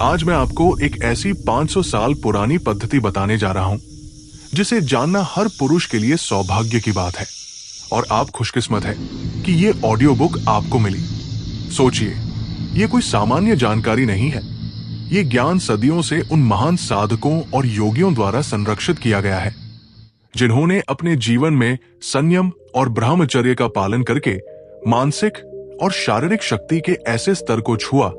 आज मैं आपको एक ऐसी 500 साल पुरानी पद्धति बताने जा रहा हूं जिसे जानना हर पुरुष के लिए सौभाग्य की बात है। और आप खुशकिस्मत है कि ये ऑडियो बुक आपको मिली। सोचिए, ये कोई सामान्य जानकारी नहीं है। ये ज्ञान सदियों से उन महान साधकों और योगियों द्वारा संरक्षित किया गया है जिन्होंने अपने जीवन में संयम और ब्रह्मचर्य का पालन करके मानसिक और शारीरिक शक्ति के ऐसे स्तर को छुआ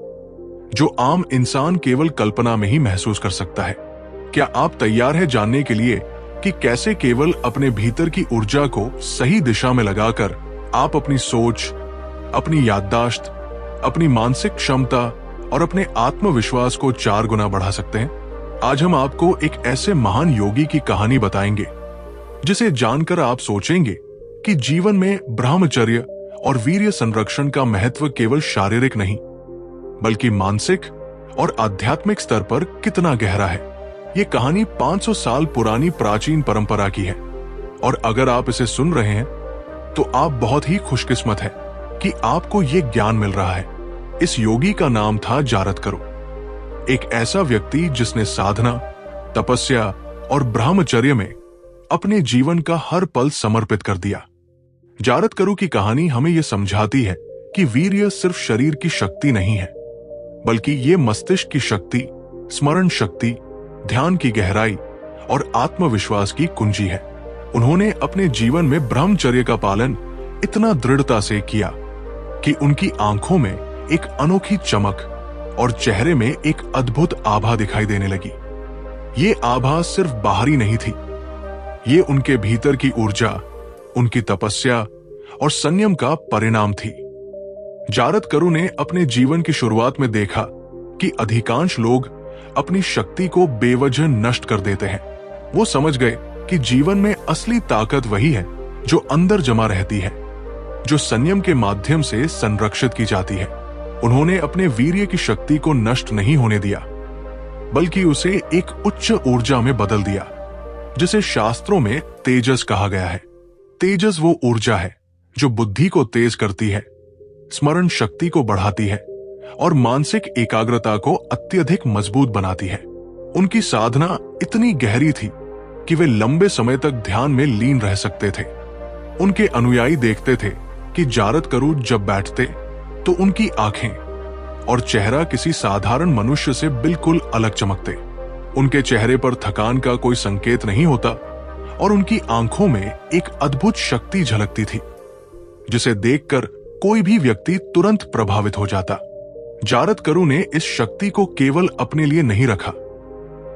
जो आम इंसान केवल कल्पना में ही महसूस कर सकता है। क्या आप तैयार हैं जानने के लिए कि कैसे केवल अपने भीतर की ऊर्जा को सही दिशा में लगाकर आप अपनी सोच, अपनी याददाश्त, अपनी मानसिक क्षमता और अपने आत्मविश्वास को 4 गुना बढ़ा सकते हैं? आज हम आपको एक ऐसे महान योगी की कहानी बताएंगे जिसे जानकर आप सोचेंगे कि जीवन में ब्रह्मचर्य और वीर्य संरक्षण का महत्व केवल शारीरिक नहीं बल्कि मानसिक और आध्यात्मिक स्तर पर कितना गहरा है। ये कहानी 500 साल पुरानी प्राचीन परंपरा की है और अगर आप इसे सुन रहे हैं तो आप बहुत ही खुशकिस्मत हैं कि आपको ये ज्ञान मिल रहा है। इस योगी का नाम था जारत करो, एक ऐसा व्यक्ति जिसने साधना, तपस्या और ब्रह्मचर्य में अपने जीवन का हर पल समर्पित कर दिया। जारत करो की कहानी हमें यह समझाती है कि वीर्य सिर्फ शरीर की शक्ति नहीं है बल्कि ये मस्तिष्क की शक्ति, स्मरण शक्ति, ध्यान की गहराई और आत्मविश्वास की कुंजी है। उन्होंने अपने जीवन में ब्रह्मचर्य का पालन इतना दृढ़ता से किया कि उनकी आंखों में एक अनोखी चमक और चेहरे में एक अद्भुत आभा दिखाई देने लगी। ये आभा सिर्फ बाहरी नहीं थी, ये उनके भीतर की ऊर्जा, उनकी तपस्या और संयम का परिणाम थी। जारत करो ने अपने जीवन की शुरुआत में देखा कि अधिकांश लोग अपनी शक्ति को बेवजह नष्ट कर देते हैं। वो समझ गए कि जीवन में असली ताकत वही है जो अंदर जमा रहती है, जो संयम के माध्यम से संरक्षित की जाती है। उन्होंने अपने वीर्य की शक्ति को नष्ट नहीं होने दिया बल्कि उसे एक उच्च ऊर्जा में बदल दिया जिसे शास्त्रों में तेजस कहा गया है। तेजस वो ऊर्जा है जो बुद्धि को तेज करती है, स्मरण शक्ति को बढ़ाती है और मानसिक एकाग्रता को अत्यधिक मजबूत बनाती है। उनकी साधना इतनी गहरी थी कि वे लंबे समय तक ध्यान में लीन रह सकते थे। उनके अनुयायी देखते थे कि जारत करो जब बैठते तो उनकी आंखें और चेहरा किसी साधारण मनुष्य से बिल्कुल अलग चमकते। उनके चेहरे पर थकान का कोई संकेत नहीं होता और उनकी आंखों में एक अद्भुत शक्ति झलकती थी जिसे देखकर कोई भी व्यक्ति तुरंत प्रभावित हो जाता। जारत करो ने इस शक्ति को केवल अपने लिए नहीं रखा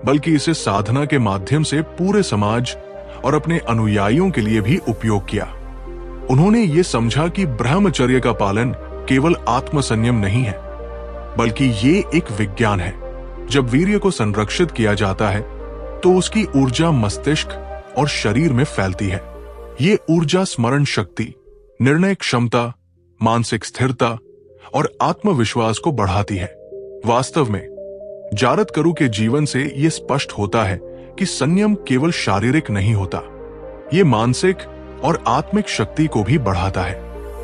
बल्कि इसे साधना के माध्यम से पूरे समाज और अपने अनुयायियों के लिए भी उपयोग किया। उन्होंने ये समझा कि ब्रह्मचर्य का पालन केवल आत्मसंयम नहीं है बल्कि ये एक विज्ञान है। जब वीर्य को संरक्षित किया जाता है तो उसकी ऊर्जा मस्तिष्क और शरीर में फैलती है। ये ऊर्जा स्मरण शक्ति, निर्णय क्षमता, मानसिक स्थिरता और आत्मविश्वास को बढ़ाती है। वास्तव में जारत करो के जीवन से यह स्पष्ट होता है कि संयम केवल शारीरिक नहीं होता, ये मानसिक और आत्मिक शक्ति को भी बढ़ाता है।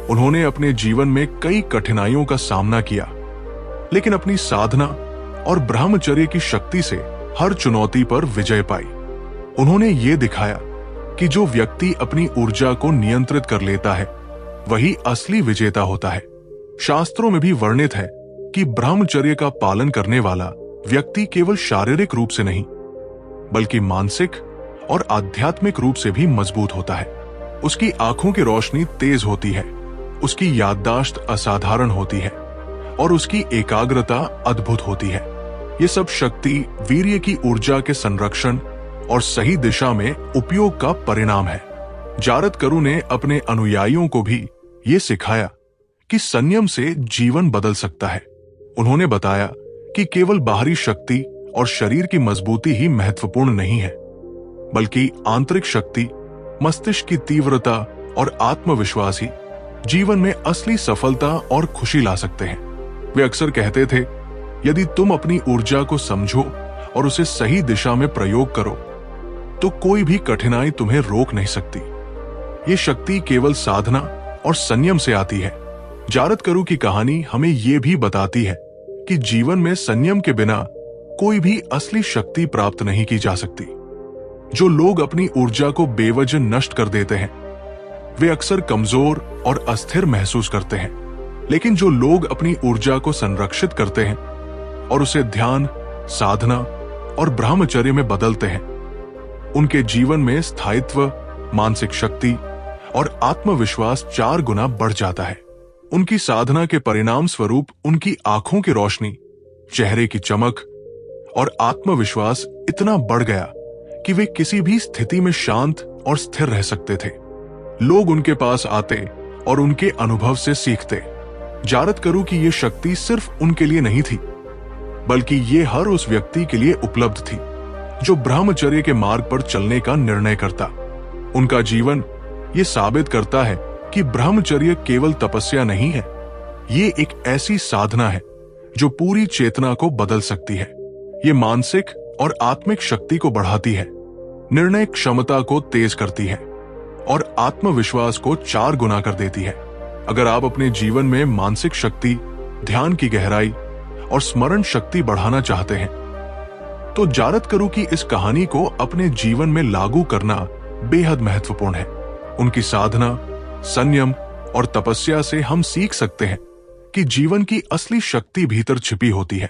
उन्होंने अपने जीवन में कई कठिनाइयों का सामना किया लेकिन अपनी साधना और ब्रह्मचर्य की शक्ति से हर चुनौती पर विजय पाई। उन्होंने ये दिखाया कि जो व्यक्ति अपनी ऊर्जा को नियंत्रित कर लेता है वही असली विजेता होता है। शास्त्रों में भी वर्णित है कि ब्रह्मचर्य का पालन करने वाला व्यक्ति केवल शारीरिक रूप से नहीं बल्कि मानसिक और आध्यात्मिक रूप से भी मजबूत होता है। उसकी आंखों की रोशनी तेज होती है, उसकी याददाश्त असाधारण होती है और उसकी एकाग्रता अद्भुत होती है। ये सब शक्ति वीर्य की ऊर्जा के संरक्षण और सही दिशा में उपयोग का परिणाम है। जारत करो ने अपने अनुयायियों को भी ये सिखाया कि संयम से जीवन बदल सकता है। उन्होंने बताया कि केवल बाहरी शक्ति और शरीर की मजबूती ही महत्वपूर्ण नहीं है बल्कि आंतरिक शक्ति, मस्तिष्क की तीव्रता और आत्मविश्वास ही जीवन में असली सफलता और खुशी ला सकते हैं। वे अक्सर कहते थे, यदि तुम अपनी ऊर्जा को समझो और उसे सही दिशा में प्रयोग करो तो कोई भी कठिनाई तुम्हें रोक नहीं सकती। ये शक्ति केवल साधना और संयम से आती है। जारत करो की कहानी हमें ये भी बताती है कि जीवन में संयम के बिना कोई भी असली शक्ति प्राप्त नहीं की जा सकती। जो लोग अपनी ऊर्जा को बेवजह नष्ट कर देते हैं वे अक्सर कमजोर और अस्थिर महसूस करते हैं, लेकिन जो लोग अपनी ऊर्जा को संरक्षित करते हैं और उसे ध्यान, साधना और ब्रह्मचर्य में बदलते हैं, उनके जीवन में स्थायित्व, मानसिक शक्ति और आत्मविश्वास 4 गुना बढ़ जाता है। उनकी साधना के परिणाम स्वरूप उनकी आंखों की रोशनी, चेहरे की चमक और आत्मविश्वास इतना बढ़ गया कि वे किसी भी स्थिति में शांत और स्थिर रह सकते थे। लोग उनके पास आते और उनके अनुभव से सीखते। जारद करू कि यह शक्ति सिर्फ उनके लिए नहीं थी, बल्कि ये हर उस व्यक्ति के लिए उपलब्ध थी जो ब्रह्मचर्य के मार्ग पर चलने का निर्णय करता। उनका जीवन ये साबित करता है कि ब्रह्मचर्य केवल तपस्या नहीं है, ये एक ऐसी साधना है जो पूरी चेतना को बदल सकती है। ये मानसिक और आत्मिक शक्ति को बढ़ाती है, निर्णय क्षमता को तेज करती है और आत्मविश्वास को 4 गुना कर देती है। अगर आप अपने जीवन में मानसिक शक्ति, ध्यान की गहराई और स्मरण शक्ति बढ़ाना चाहते हैं, तो जारद करू की इस कहानी को अपने जीवन में लागू करना बेहद महत्वपूर्ण है। उनकी साधना, संयम और तपस्या से हम सीख सकते हैं कि जीवन की असली शक्ति भीतर छिपी होती है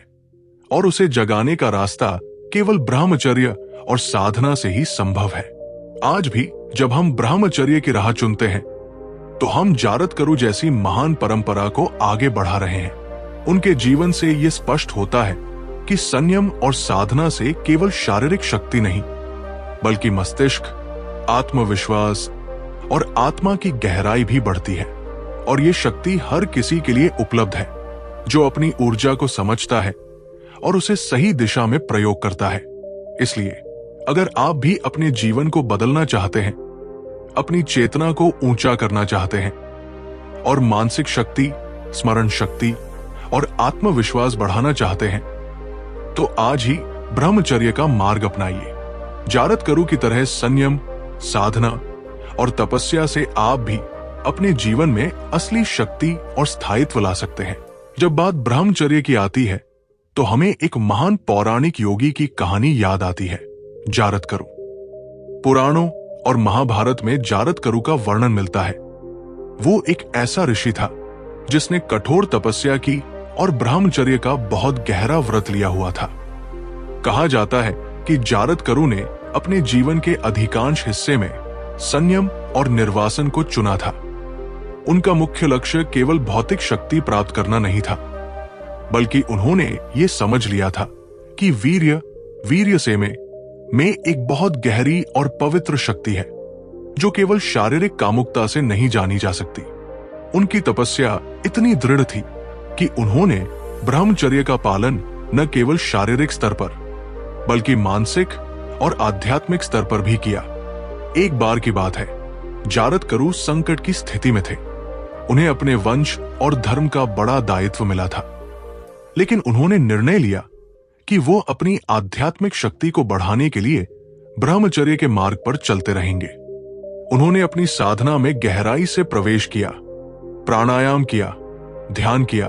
और उसे जगाने का रास्ता केवल ब्रह्मचर्य और साधना से ही संभव है। आज भी जब हम ब्रह्मचर्य की राह चुनते हैं तो हम जारद करू जैसी महान परंपरा को आगे बढ़ा रहे हैं। उनके जीवन से यह स्पष्ट होता है कि संयम और साधना से केवल शारीरिक शक्ति नहीं, बल्कि मस्तिष्क, आत्मविश्वास और आत्मा की गहराई भी बढ़ती है। और ये शक्ति हर किसी के लिए उपलब्ध है जो अपनी ऊर्जा को समझता है और उसे सही दिशा में प्रयोग करता है। इसलिए अगर आप भी अपने जीवन को बदलना चाहते हैं, अपनी चेतना को ऊंचा करना चाहते हैं और मानसिक शक्ति, स्मरण शक्ति और आत्मविश्वास बढ़ाना चाहते हैं, तो आज ही ब्रह्मचर्य का मार्ग अपनाइए। जारद करू की तरह संयम, साधना और तपस्या से आप भी अपने जीवन में असली शक्ति और स्थायित्व ला सकते हैं। जब बात ब्रह्मचर्य की आती है तो हमें एक महान पौराणिक योगी की कहानी याद आती है, जारद करू। पुराणों और महाभारत में जारद करू का वर्णन मिलता है। वो एक ऐसा ऋषि था जिसने कठोर तपस्या की और ब्रह्मचर्य का बहुत गहरा व्रत लिया हुआ था। कहा जाता है कि जारद करू ने अपने जीवन के अधिकांश हिस्से में संयम और निर्वासन को चुना था। उनका मुख्य लक्ष्य केवल भौतिक शक्ति प्राप्त करना नहीं था, बल्कि उन्होंने ये समझ लिया था कि वीर्य से में एक बहुत गहरी और पवित्र शक्ति है जो केवल शारीरिक कामुकता से नहीं जानी जा सकती। उनकी तपस्या इतनी दृढ़ थी कि उन्होंने ब्रह्मचर्य का पालन न केवल शारीरिक स्तर पर बल्कि मानसिक और आध्यात्मिक स्तर पर भी किया। एक बार की बात है, जारद करू संकट की स्थिति में थे। उन्हें अपने वंश और धर्म का बड़ा दायित्व मिला था, लेकिन उन्होंने निर्णय लिया कि वो अपनी आध्यात्मिक शक्ति को बढ़ाने के लिए ब्रह्मचर्य के मार्ग पर चलते रहेंगे। उन्होंने अपनी साधना में गहराई से प्रवेश किया, प्राणायाम किया, ध्यान किया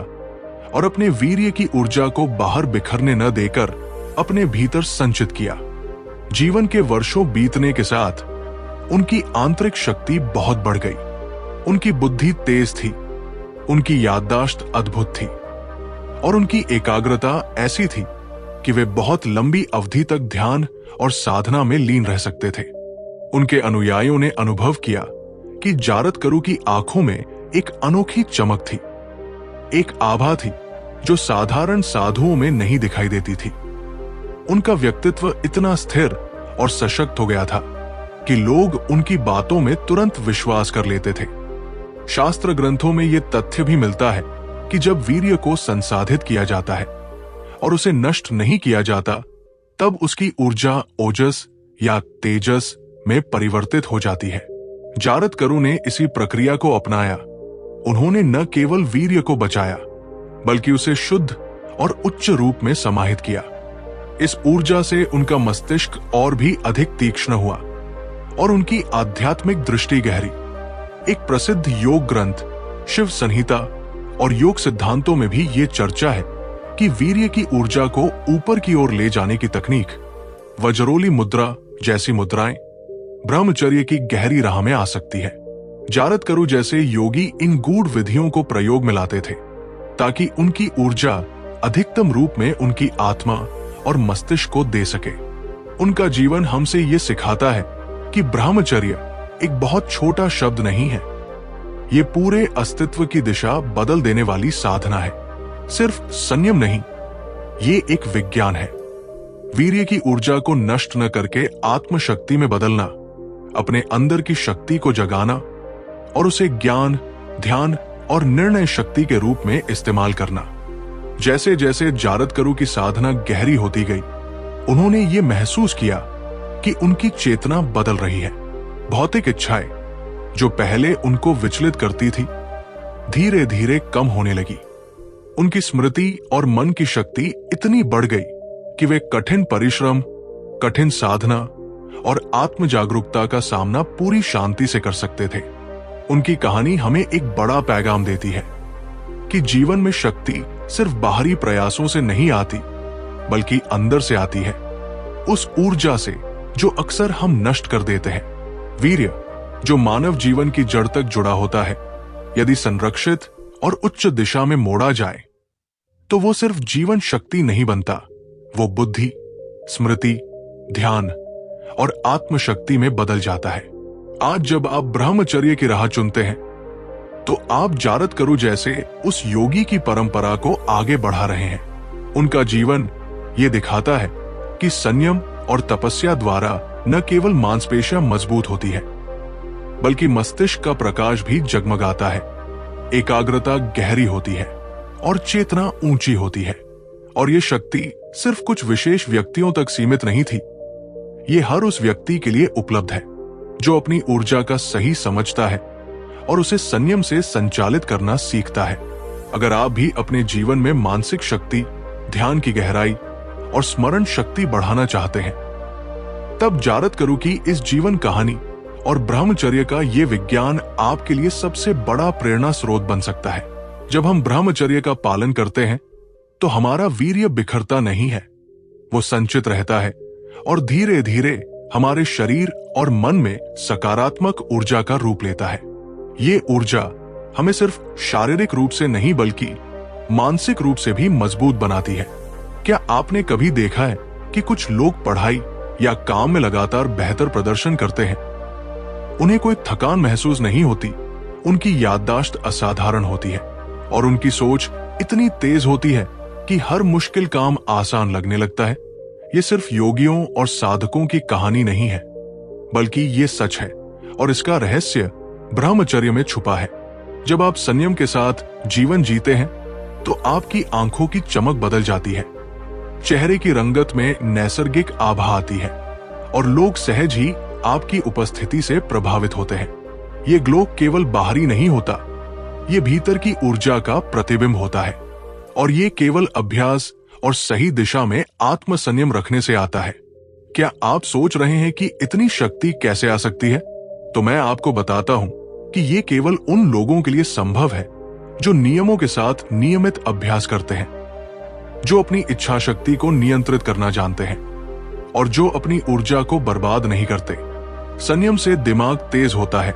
और अपने वीर्य की ऊर्जा को बाहर बिखरने न देकर अपने भीतर संचित किया। जीवन के वर्षों बीतने के साथ उनकी आंतरिक शक्ति बहुत बढ़ गई। उनकी बुद्धि तेज थी, उनकी याददाश्त अद्भुत थी और उनकी एकाग्रता ऐसी थी कि वे बहुत लंबी अवधि तक ध्यान और साधना में लीन रह सकते थे। उनके अनुयायियों ने अनुभव किया कि जारद करू की आंखों में एक अनोखी चमक थी, एक आभा थी जो साधारण साधुओं में नहीं दिखाई देती थी। उनका व्यक्तित्व इतना स्थिर और सशक्त हो गया था कि लोग उनकी बातों में तुरंत विश्वास कर लेते थे। शास्त्र ग्रंथों में यह तथ्य भी मिलता है कि जब वीर्य को संसाधित किया जाता है और उसे नष्ट नहीं किया जाता, तब उसकी ऊर्जा ओजस या तेजस में परिवर्तित हो जाती है। जारद करू ने इसी प्रक्रिया को अपनाया। उन्होंने न केवल वीर्य को बचाया, बल्कि उसे शुद्ध और उच्च रूप में समाहित किया। इस ऊर्जा से उनका मस्तिष्क और भी अधिक तीक्ष्ण हुआ और उनकी आध्यात्मिक दृष्टि गहरी। एक प्रसिद्ध योग ग्रंथ शिव संहिता और योग सिद्धांतों में भी ये चर्चा है कि वीर्य की ऊर्जा को ऊपर की ओर ले जाने की तकनीक, वज्रोली मुद्रा जैसी मुद्राएं ब्रह्मचर्य की गहरी राह में आ सकती है। जारद करु जैसे योगी इन गूढ़ विधियों को प्रयोग में लाते थे ताकि उनकी ऊर्जा अधिकतम रूप में उनकी आत्मा और मस्तिष्क को दे सके। उनका जीवन हमसे ये सिखाता है कि ब्रह्मचर्य एक बहुत छोटा शब्द नहीं है, ये पूरे अस्तित्व की दिशा बदल देने वाली साधना है। सिर्फ संयम नहीं, ये एक विज्ञान है। वीर्य की ऊर्जा को नष्ट न करके आत्मशक्ति में बदलना, अपने अंदर की शक्ति को जगाना और उसे ज्ञान, ध्यान और निर्णय शक्ति के रूप में इस्तेमाल करना। जैसे जैसे जारद करु की साधना गहरी होती गई, उन्होंने ये महसूस किया कि उनकी चेतना बदल रही है। भौतिक इच्छाएं जो पहले उनको विचलित करती थी, धीरे धीरे कम होने लगी। उनकी स्मृति और मन की शक्ति इतनी बढ़ गई कि वे कठिन परिश्रम, कठिन साधना और आत्म जागरूकता का सामना पूरी शांति से कर सकते थे। उनकी कहानी हमें एक बड़ा पैगाम देती है कि जीवन में शक्ति सिर्फ बाहरी प्रयासों से नहीं आती, बल्कि अंदर से आती है, उस ऊर्जा से जो अक्सर हम नष्ट कर देते हैं। वीर्य जो मानव जीवन की जड़ तक जुड़ा होता है, यदि संरक्षित और उच्च दिशा में मोड़ा जाए तो वो सिर्फ जीवन शक्ति नहीं बनता, वो बुद्धि, स्मृति, ध्यान और आत्मशक्ति में बदल जाता है। आज जब आप ब्रह्मचर्य की राह चुनते हैं तो आप जारद करु जैसे उस योगी की परंपरा को आगे बढ़ा रहे हैं। उनका जीवन ये दिखाता है कि संयम और तपस्या द्वारा न केवल मांसपेशियां मजबूत होती है, बल्कि मस्तिष्क का प्रकाश भी जगमगाता है, एकाग्रता गहरी होती है और चेतना ऊंची होती है। और ये शक्ति सिर्फ कुछ विशेष व्यक्तियों तक सीमित नहीं थी, ये हर उस व्यक्ति के लिए उपलब्ध है जो अपनी ऊर्जा का सही समझता है और उसे संयम से संचालित करना सीखता है। अगर आप भी अपने जीवन में मानसिक शक्ति, ध्यान की गहराई और स्मरण शक्ति बढ़ाना चाहते हैं, तब जारद करु की इस जीवन कहानी और ब्रह्मचर्य का ये विज्ञान आपके लिए सबसे बड़ा प्रेरणा स्रोत बन सकता है। जब हम ब्रह्मचर्य का पालन करते हैं तो हमारा वीर्य बिखरता नहीं है, वो संचित रहता है और धीरे धीरे हमारे शरीर और मन में सकारात्मक ऊर्जा का रूप लेता है। ये ऊर्जा हमें सिर्फ शारीरिक रूप से नहीं बल्कि मानसिक रूप से भी मजबूत बनाती है। क्या आपने कभी देखा है कि कुछ लोग पढ़ाई या काम में लगातार बेहतर प्रदर्शन करते हैं? उन्हें कोई थकान महसूस नहीं होती, उनकी याददाश्त असाधारण होती है और उनकी सोच इतनी तेज होती है कि हर मुश्किल काम आसान लगने लगता है। ये सिर्फ योगियों और साधकों की कहानी नहीं है, बल्कि ये सच है और इसका रहस्य ब्रह्मचर्य में छुपा है। जब आप संयम के साथ जीवन जीते हैं तो आपकी आंखों की चमक बदल जाती है, चेहरे की रंगत में नैसर्गिक आभा आती है और लोग सहज ही आपकी उपस्थिति से प्रभावित होते हैं। ये ग्लो केवल बाहरी नहीं होता, ये भीतर की ऊर्जा का प्रतिबिंब होता है और ये केवल अभ्यास और सही दिशा में आत्म संयम रखने से आता है। क्या आप सोच रहे हैं कि इतनी शक्ति कैसे आ सकती है? तो मैं आपको बताता हूं कि ये केवल उन लोगों के लिए संभव है जो नियमों के साथ नियमित अभ्यास करते हैं, जो अपनी इच्छा शक्ति को नियंत्रित करना जानते हैं और जो अपनी ऊर्जा को बर्बाद नहीं करते। संयम से दिमाग तेज होता है,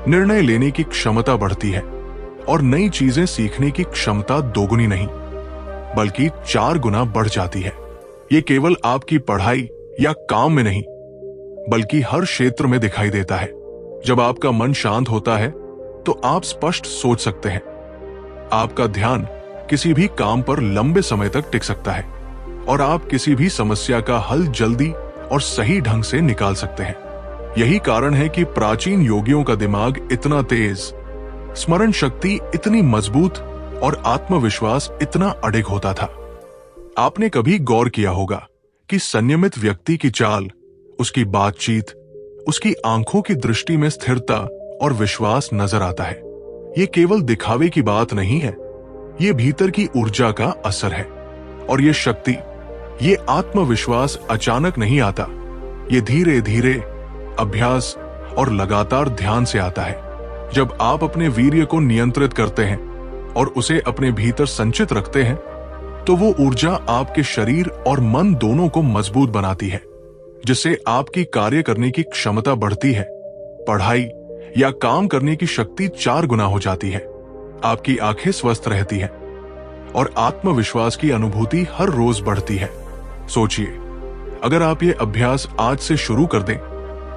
निर्णय लेने की क्षमता बढ़ती है और नई चीजें सीखने की क्षमता दोगुनी नहीं बल्कि 4 गुना बढ़ जाती है। ये केवल आपकी पढ़ाई या काम में नहीं बल्कि हर क्षेत्र में दिखाई देता है। जब आपका मन शांत होता है तो आप स्पष्ट सोच सकते हैं, आपका ध्यान किसी भी काम पर लंबे समय तक टिक सकता है और आप किसी भी समस्या का हल जल्दी और सही ढंग से निकाल सकते हैं। यही कारण है कि प्राचीन योगियों का दिमाग इतना तेज, स्मरण शक्ति इतनी मजबूत और आत्मविश्वास इतना अडिग होता था। आपने कभी गौर किया होगा कि संयमित व्यक्ति की चाल, उसकी बातचीत, उसकी आंखों की दृष्टि में स्थिरता और विश्वास नजर आता है। ये केवल दिखावे की बात नहीं है, ये भीतर की ऊर्जा का असर है और ये शक्ति, ये आत्मविश्वास अचानक नहीं आता, ये धीरे धीरे अभ्यास और लगातार ध्यान से आता है। जब आप अपने वीर्य को नियंत्रित करते हैं और उसे अपने भीतर संचित रखते हैं तो वो ऊर्जा आपके शरीर और मन दोनों को मजबूत बनाती है, जिससे आपकी कार्य करने की क्षमता बढ़ती है, पढ़ाई या काम करने की शक्ति 4 गुना हो जाती है, आपकी आंखें स्वस्थ रहती हैं और आत्मविश्वास की अनुभूति हर रोज बढ़ती है। सोचिए, अगर आप ये अभ्यास आज से शुरू कर दें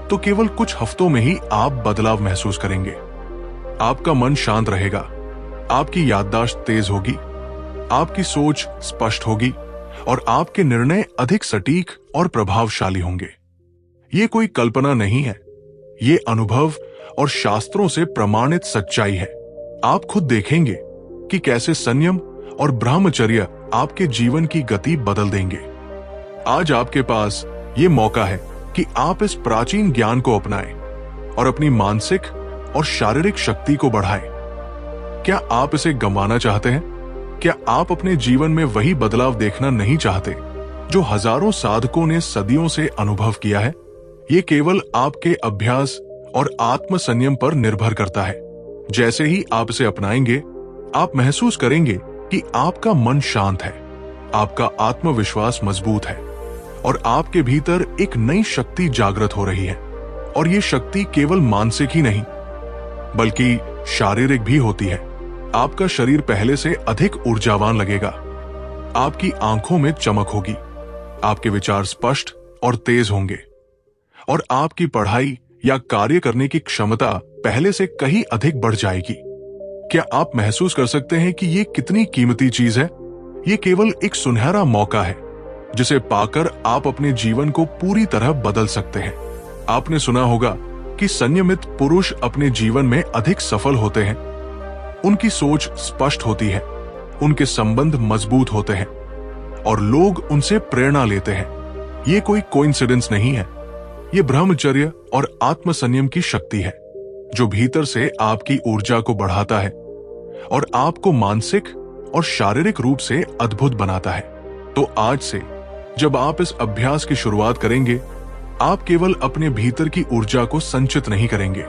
तो केवल कुछ हफ्तों में ही आप बदलाव महसूस करेंगे। आपका मन शांत रहेगा, आपकी याददाश्त तेज होगी, आपकी सोच स्पष्ट होगी और आपके निर्णय अधिक सटीक और प्रभावशाली होंगे। ये कोई कल्पना नहीं है, ये अनुभव और शास्त्रों से प्रमाणित सच्चाई है। आप खुद देखेंगे कि कैसे संयम और ब्रह्मचर्य आपके जीवन की गति बदल देंगे। आज आपके पास ये मौका है कि आप इस प्राचीन ज्ञान को अपनाएं और अपनी मानसिक और शारीरिक शक्ति को बढ़ाएं। क्या आप इसे गंवाना चाहते हैं? क्या आप अपने जीवन में वही बदलाव देखना नहीं चाहते जो हजारों साधकों ने सदियों से अनुभव किया है? ये केवल आपके अभ्यास और आत्म संयम पर निर्भर करता है। जैसे ही आप इसे अपनाएंगे, आप महसूस करेंगे कि आपका मन शांत है, आपका आत्मविश्वास मजबूत है और आपके भीतर एक नई शक्ति जागृत हो रही है। और ये शक्ति केवल मानसिक ही नहीं बल्कि शारीरिक भी होती है। आपका शरीर पहले से अधिक ऊर्जावान लगेगा, आपकी आंखों में चमक होगी, आपके विचार स्पष्ट और तेज होंगे और आपकी पढ़ाई या कार्य करने की क्षमता पहले से कहीं अधिक बढ़ जाएगी। क्या आप महसूस कर सकते हैं कि ये कितनी कीमती चीज है? ये केवल एक सुनहरा मौका है जिसे पाकर आप अपने जीवन को पूरी तरह बदल सकते हैं। आपने सुना होगा कि संयमित पुरुष अपने जीवन में अधिक सफल होते हैं। उनकी सोच स्पष्ट होती है, उनके संबंध मजबूत होते हैं और लोग उनसे प्रेरणा लेते हैं। ये कोई कोइंसिडेंस नहीं है, ये ब्रह्मचर्य और आत्म संयम की शक्ति है जो भीतर से आपकी ऊर्जा को बढ़ाता है और आपको मानसिक और शारीरिक रूप से अद्भुत बनाता है। तो आज से जब आप इस अभ्यास की शुरुआत करेंगे, आप केवल अपने भीतर की ऊर्जा को संचित नहीं करेंगे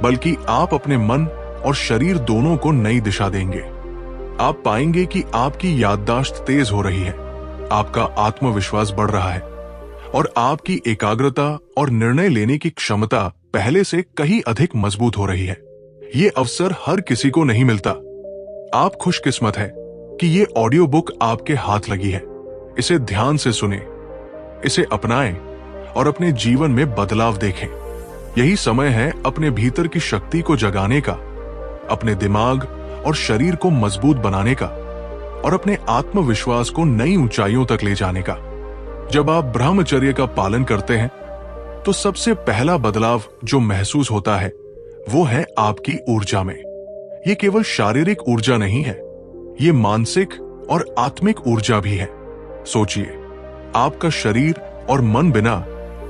बल्कि आप अपने मन और शरीर दोनों को नई दिशा देंगे। आप पाएंगे कि आपकी याददाश्त तेज हो रही है, आपका आत्मविश्वास बढ़ रहा है और आपकी एकाग्रता और निर्णय लेने की क्षमता पहले से कहीं अधिक मजबूत हो रही है। ये अवसर हर किसी को नहीं मिलता। आप खुशकिस्मत है कि ये ऑडियो बुक आपके हाथ लगी है। इसे ध्यान से सुने, इसे अपनाएं और अपने जीवन में बदलाव देखें। यही समय है अपने भीतर की शक्ति को जगाने का, अपने दिमाग और शरीर को मजबूत बनाने का और अपने आत्मविश्वास को नई ऊंचाइयों तक ले जाने का। जब आप ब्रह्मचर्य का पालन करते हैं तो सबसे पहला बदलाव जो महसूस होता है वो है आपकी ऊर्जा में। ये केवल शारीरिक ऊर्जा नहीं है, ये मानसिक और आत्मिक ऊर्जा भी है। सोचिए, आपका शरीर और मन बिना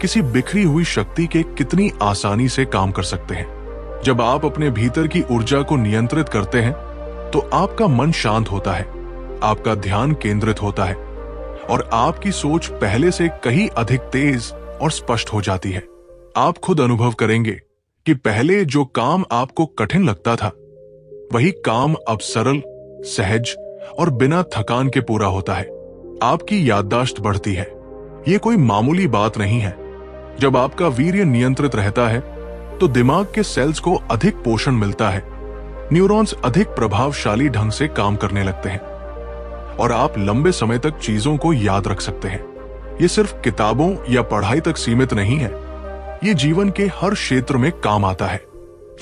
किसी बिखरी हुई शक्ति के कितनी आसानी से काम कर सकते हैं। जब आप अपने भीतर की ऊर्जा को नियंत्रित करते हैं तो आपका मन शांत होता है, आपका ध्यान केंद्रित होता है और आपकी सोच पहले से कहीं अधिक तेज और स्पष्ट हो जाती है। आप खुद अनुभव करेंगे कि पहले जो काम आपको कठिन लगता था, वही काम अब सरल, सहज और बिना थकान के पूरा होता है। आपकी याददाश्त बढ़ती है। ये कोई मामूली बात नहीं है। जब आपका वीर्य नियंत्रित रहता है तो दिमाग के सेल्स को अधिक पोषण मिलता है, न्यूरॉन्स अधिक प्रभावशाली ढंग से काम करने लगते हैं और आप लंबे समय तक चीजों को याद रख सकते हैं। ये सिर्फ किताबों या पढ़ाई तक सीमित नहीं है, ये जीवन के हर क्षेत्र में काम आता है।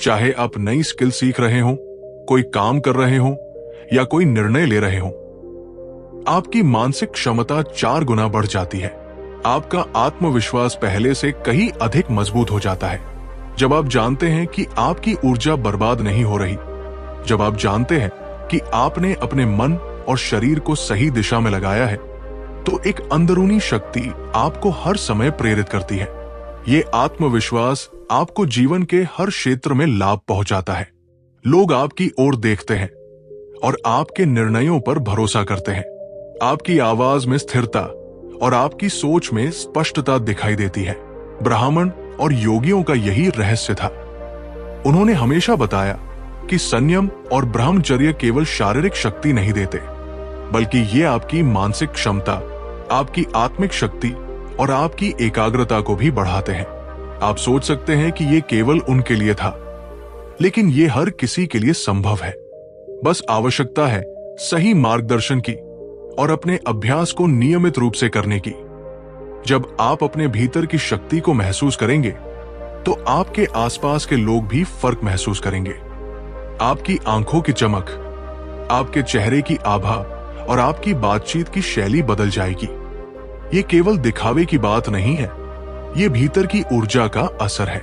चाहे आप नई स्किल सीख रहे हो, कोई काम कर रहे हो या कोई निर्णय ले रहे हो, आपकी मानसिक क्षमता 4 गुना बढ़ जाती है। आपका आत्मविश्वास पहले से कहीं अधिक मजबूत हो जाता है। जब आप जानते हैं कि आपकी ऊर्जा बर्बाद नहीं हो रही, जब आप जानते हैं कि आपने अपने मन और शरीर को सही दिशा में लगाया है, तो एक अंदरूनी शक्ति आपको हर समय प्रेरित करती है। ये आत्मविश्वास आपको जीवन के हर क्षेत्र में लाभ पहुंचाता है। लोग आपकी ओर देखते हैं और आपके निर्णयों पर भरोसा करते हैं। आपकी आवाज में स्थिरता और आपकी सोच में स्पष्टता दिखाई देती है। ब्राह्मण और योगियों का यही रहस्य था। उन्होंने हमेशा बताया कि संयम और ब्रह्मचर्य केवल शारीरिक शक्ति नहीं देते, बल्कि ये आपकी मानसिक क्षमता, आपकी आत्मिक शक्ति और आपकी एकाग्रता को भी बढ़ाते हैं। आप सोच सकते हैं कि ये केवल उनके लिए था, लेकिन ये हर किसी के लिए संभव है। बस आवश्यकता है सही मार्गदर्शन की और अपने अभ्यास को नियमित रूप से करने की। जब आप अपने भीतर की शक्ति को महसूस करेंगे, तो आपके आसपास के लोग भी फर्क महसूस करेंगे। आपकी आंखों की चमक, आपके चेहरे की आभा और आपकी बातचीत की शैली बदल जाएगी। ये केवल दिखावे की बात नहीं है, ये भीतर की ऊर्जा का असर है।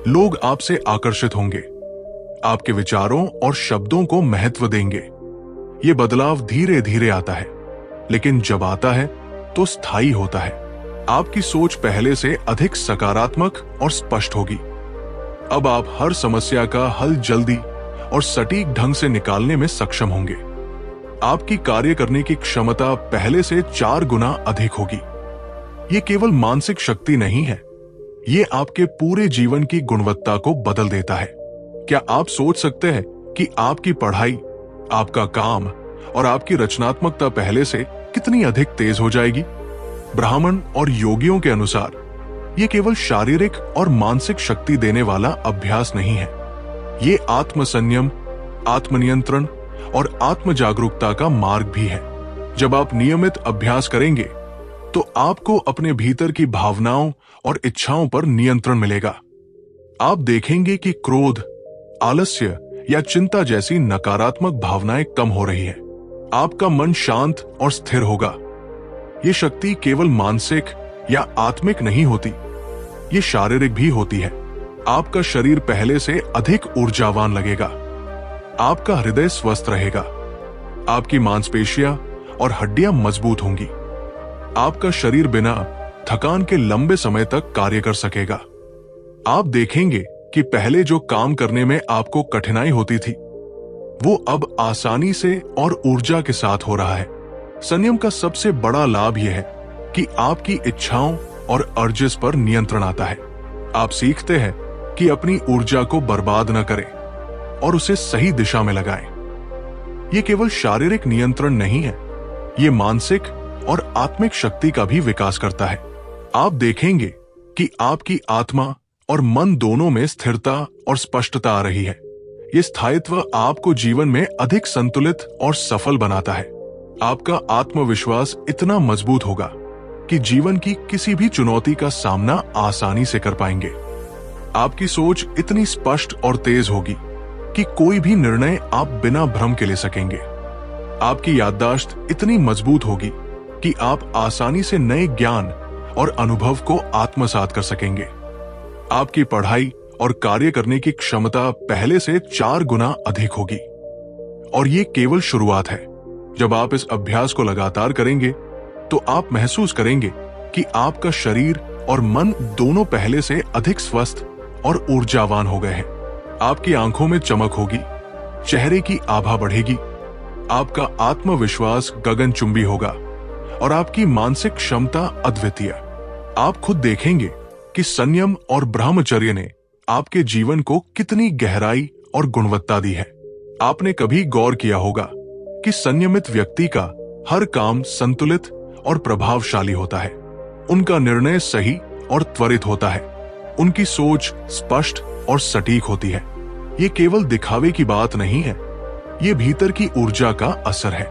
लोग आपसे आकर्षित होंगे, आपके विचारों और शब्दों को महत्व देंगे। ये बदलाव धीरे धीरे आता है, लेकिन जब आता है तो स्थायी होता है। आपकी सोच पहले से अधिक सकारात्मक और स्पष्ट होगी। अब आप हर समस्या का हल जल्दी और सटीक ढंग से निकालने में सक्षम होंगे। आपकी कार्य करने की क्षमता पहले से 4 गुना अधिक होगी। ये केवल मानसिक शक्ति नहीं है, ये आपके पूरे जीवन की गुणवत्ता को बदल देता है। क्या आप सोच सकते हैं कि आपकी पढ़ाई, आपका काम और आपकी रचनात्मकता पहले से कितनी अधिक तेज हो जाएगी? ब्राह्मण और योगियों के अनुसार ये केवल शारीरिक और मानसिक शक्ति देने वाला अभ्यास नहीं है, ये आत्मसंयम, आत्मनियंत्रण और आत्म जागरूकता का मार्ग भी है। जब आप नियमित अभ्यास करेंगे, तो आपको अपने भीतर की भावनाओं और इच्छाओं पर नियंत्रण मिलेगा। आप देखेंगे कि क्रोध, आलस्य या चिंता जैसी नकारात्मक भावनाएं कम हो रही है। आपका मन शांत और स्थिर होगा। ये शक्ति केवल मानसिक या आत्मिक नहीं होती, ये शारीरिक भी होती है। आपका शरीर पहले से अधिक ऊर्जावान लगेगा, आपका हृदय स्वस्थ रहेगा, आपकी मांसपेशियां और हड्डियां मजबूत होंगी। आपका शरीर बिना थकान के लंबे समय तक कार्य कर सकेगा। आप देखेंगे कि पहले जो काम करने में आपको कठिनाई होती थी, वो अब आसानी से और ऊर्जा के साथ हो रहा है। संयम का सबसे बड़ा लाभ यह है कि आपकी इच्छाओं और अर्जिस पर नियंत्रण आता है। आप सीखते हैं कि अपनी ऊर्जा को बर्बाद न करें और उसे सही दिशा में लगाएं। यह केवल शारीरिक नियंत्रण नहीं है, यह मानसिक और आत्मिक शक्ति का भी विकास करता है। आप देखेंगे कि आपकी आत्मा और मन दोनों में स्थिरता और स्पष्टता आ रही है। यह स्थायित्व आपको जीवन में अधिक संतुलित और सफल बनाता है। आपका आत्मविश्वास इतना मजबूत होगा कि जीवन की किसी भी चुनौती का सामना आसानी से कर पाएंगे। आपकी सोच इतनी स्पष्ट और तेज होगी कि कोई भी निर्णय आप बिना भ्रम के ले सकेंगे। आपकी याददाश्त इतनी मजबूत होगी कि आप आसानी से नए ज्ञान और अनुभव को आत्मसात कर सकेंगे। आपकी पढ़ाई और कार्य करने की क्षमता पहले से 4 गुना अधिक होगी। और ये केवल शुरुआत है। जब आप इस अभ्यास को लगातार करेंगे, तो आप महसूस करेंगे कि आपका शरीर और मन दोनों पहले से अधिक स्वस्थ और ऊर्जावान हो गए हैं। आपकी आंखों में चमक होगी, चेहरे की आभा बढ़ेगी, आपका आत्मविश्वास गगनचुंबी होगा और आपकी मानसिक क्षमता अद्वितीय। आप खुद देखेंगे कि संयम और ब्रह्मचर्य ने आपके जीवन को कितनी गहराई और गुणवत्ता दी है। आपने कभी गौर किया होगा कि संयमित व्यक्ति का हर काम संतुलित और प्रभावशाली होता है। उनका निर्णय सही और त्वरित होता है। उनकी सोच स्पष्ट और सटीक होती है। ये केवल दिखावे की बात नहीं है, ये भीतर की ऊर्जा का असर है।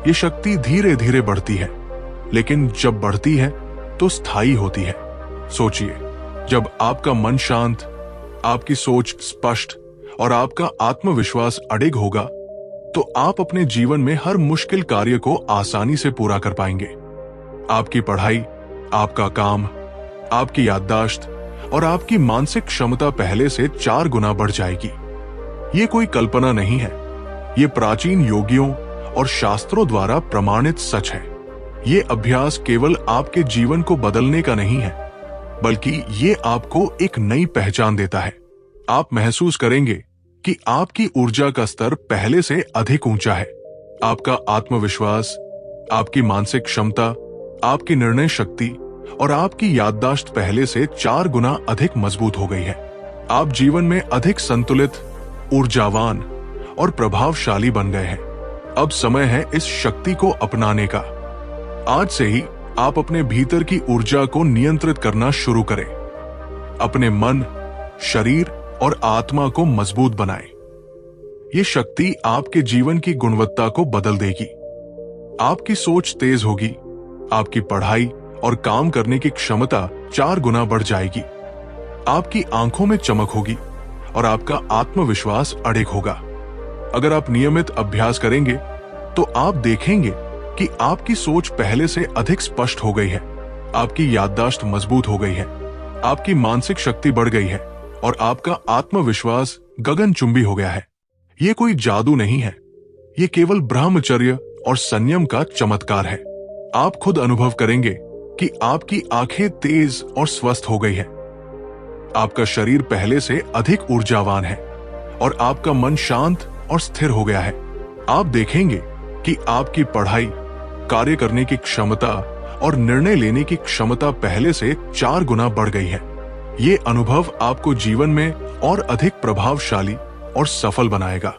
ये शक्ति धीरे धीरे बढ़ती है, लेकिन जब बढ़ती है तो स्थायी होती है। सोचिए, जब आपका मन शांत, आपकी सोच स्पष्ट और आपका आत्मविश्वास अडिग होगा, तो आप अपने जीवन में हर मुश्किल कार्य को आसानी से पूरा कर पाएंगे। आपकी पढ़ाई, आपका काम, आपकी याददाश्त और आपकी मानसिक क्षमता पहले से 4 गुना बढ़ जाएगी। ये कोई कल्पना नहीं है, ये प्राचीन योगियों और शास्त्रों द्वारा प्रमाणित सच है। ये अभ्यास केवल आपके जीवन को बदलने का नहीं है, बल्कि ये आपको एक नई पहचान देता है। आप महसूस करेंगे कि आपकी ऊर्जा का स्तर पहले से अधिक ऊंचा है। आपका आत्मविश्वास, आपकी मानसिक क्षमता, आपकी निर्णय शक्ति और आपकी याददाश्त पहले से 4 गुना अधिक मजबूत हो गई है। आप जीवन में अधिक संतुलित, ऊर्जावान और प्रभावशाली बन गए हैं। अब समय है इस शक्ति को अपनाने का। आज से ही आप अपने भीतर की ऊर्जा को नियंत्रित करना शुरू करें। अपने मन, शरीर और आत्मा को मजबूत बनाएं। ये शक्ति आपके जीवन की गुणवत्ता को बदल देगी। आपकी सोच तेज होगी, आपकी पढ़ाई और काम करने की क्षमता 4 गुना बढ़ जाएगी। आपकी आंखों में चमक होगी और आपका आत्मविश्वास अडिग होगा। अगर आप नियमित अभ्यास करेंगे तो आप देखेंगे कि आपकी सोच पहले से अधिक स्पष्ट हो गई है, आपकी याददाश्त मजबूत हो गई है, आपकी मानसिक शक्ति बढ़ गई है और आपका आत्मविश्वास गगनचुंबी हो गया है। ये कोई जादू नहीं है, ये केवल ब्रह्मचर्य और संयम का चमत्कार है। आप खुद अनुभव करेंगे कि आपकी आंखें तेज और स्वस्थ हो गई है, आपका शरीर पहले से अधिक ऊर्जावान है और आपका मन शांत और स्थिर हो गया है। आप देखेंगे कि आपकी पढ़ाई, कार्य करने की क्षमता और निर्णय लेने की क्षमता पहले से 4 गुना बढ़ गई है। ये अनुभव आपको जीवन में और अधिक प्रभावशाली और सफल बनाएगा।